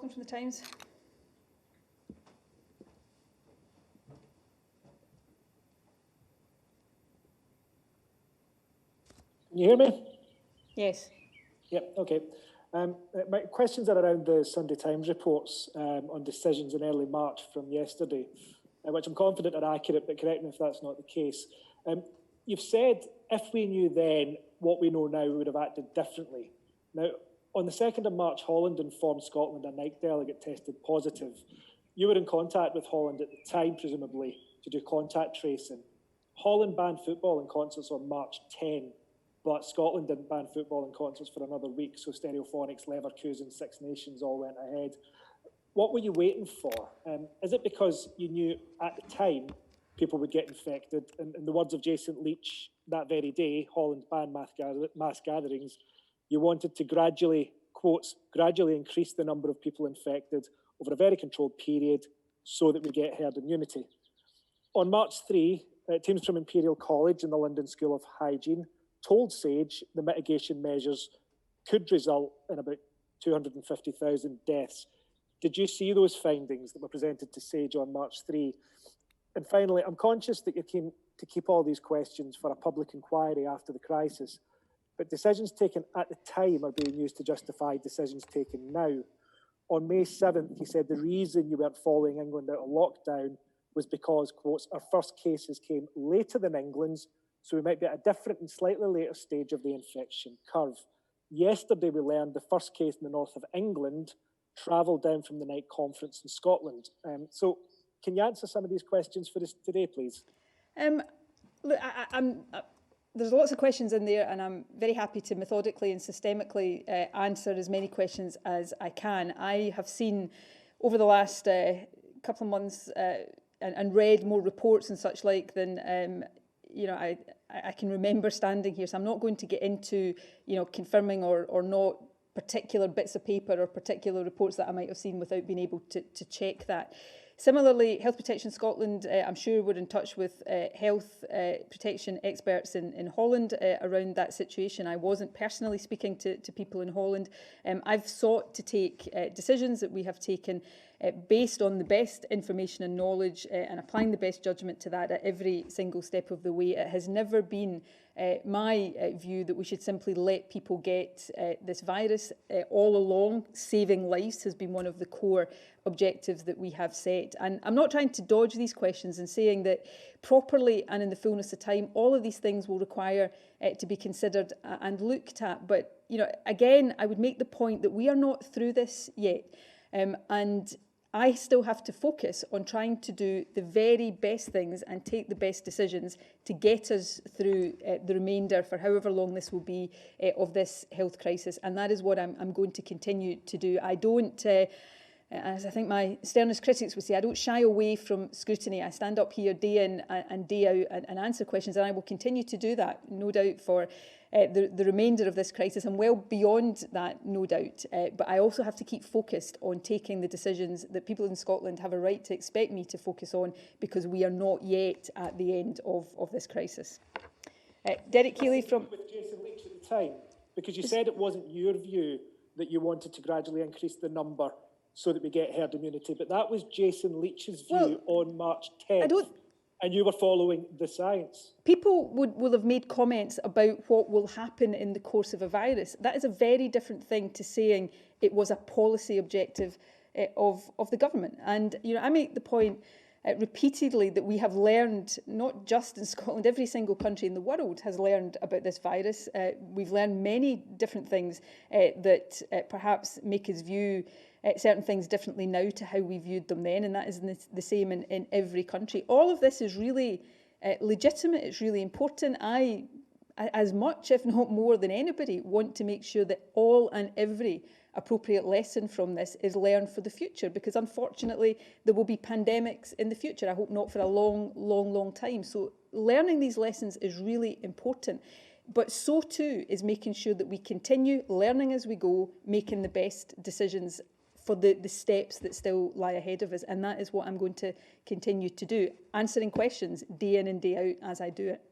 Scotland from the Times. Can you hear me? Yes. Yep, okay. My questions are around the Sunday Times reports on decisions in early March from yesterday, which I'm confident are accurate, but correct me if that's not the case. You've said, if we knew then what we know now, we would have acted differently. Now, on the 2nd of March, Holland informed Scotland a Nike delegate tested positive. You were in contact with Holland at the time, presumably, to do contact tracing. Holland banned football and concerts on March 10, but Scotland didn't ban football and concerts for another week, so Stereophonics, Leverkusen, Six Nations all went ahead. What were you waiting for? Is it because you knew at the time people would get infected? And in the words of Jason Leitch, that very day, Holland banned mass gatherings. You wanted to gradually, quotes, gradually increase the number of people infected over a very controlled period so that we get herd immunity. On March 3, teams from Imperial College and the London School of Hygiene told SAGE the mitigation measures could result in about 250,000 deaths. Did you see those findings that were presented to SAGE on March 3? And finally, I'm conscious that you're keen to keep all these questions for a public inquiry after the crisis, but decisions taken at the time are being used to justify decisions taken now. On May 7th, he said the reason you weren't following England out of lockdown was because, quotes, our first cases came later than England's, so we might be at a different and slightly later stage of the infection curve. Yesterday, we learned the first case in the north of England travelled down from the night conference in Scotland. So can you answer some of these questions for us today, please? Look, there's lots of questions in there, and I'm very happy to methodically and systemically answer as many questions as I can. I have seen over the last couple of months and read more reports and such like than I can remember standing here. So I'm not going to get into confirming or not particular bits of paper or particular reports that I might have seen without being able to check that. Similarly, Health Protection Scotland, I'm sure we're in touch with health protection experts in Holland around that situation. I wasn't personally speaking to people in Holland. I've sought to take decisions that we have taken based on the best information and knowledge and applying the best judgment to that at every single step of the way. It has never been my view that we should simply let people get this virus. All along, saving lives has been one of the core objectives that we have set. And I'm not trying to dodge these questions and saying that properly and in the fullness of time, all of these things will require to be considered and looked at. But, again, I would make the point that we are not through this yet. And I still have to focus on trying to do the very best things and take the best decisions to get us through the remainder for however long this will be of this health crisis. And that is what I'm going to continue to do. I don't, as I think my sternest critics would say, I don't shy away from scrutiny. I stand up here day in and day out and answer questions, and I will continue to do that, no doubt, for the remainder of this crisis and well beyond that, no doubt. But I also have to keep focused on taking the decisions that people in Scotland have a right to expect me to focus on, because we are not yet at the end of this crisis. Derek Keeley from... With Jason Leitch at the time, because you said it wasn't your view that you wanted to gradually increase the number so that we get herd immunity, but that was Jason Leitch's view on March 10th. And you were following the science. People will have made comments about what will happen in the course of a virus. That is a very different thing to saying it was a policy objective of the government. And I make the point repeatedly that we have learned, not just in Scotland, every single country in the world has learned about this virus. We've learned many different things that perhaps make us view certain things differently now to how we viewed them then, and that is the same in every country. All of this is really legitimate, it's really important. I, as much, if not more than anybody, want to make sure that all and every appropriate lesson from this is learned for the future, because unfortunately there will be pandemics in the future. I hope not for a long time. So learning these lessons is really important. But so too is making sure that we continue learning as we go, making the best decisions for the steps that still lie ahead of us. And that is what I'm going to continue to do, answering questions day in and day out as I do it.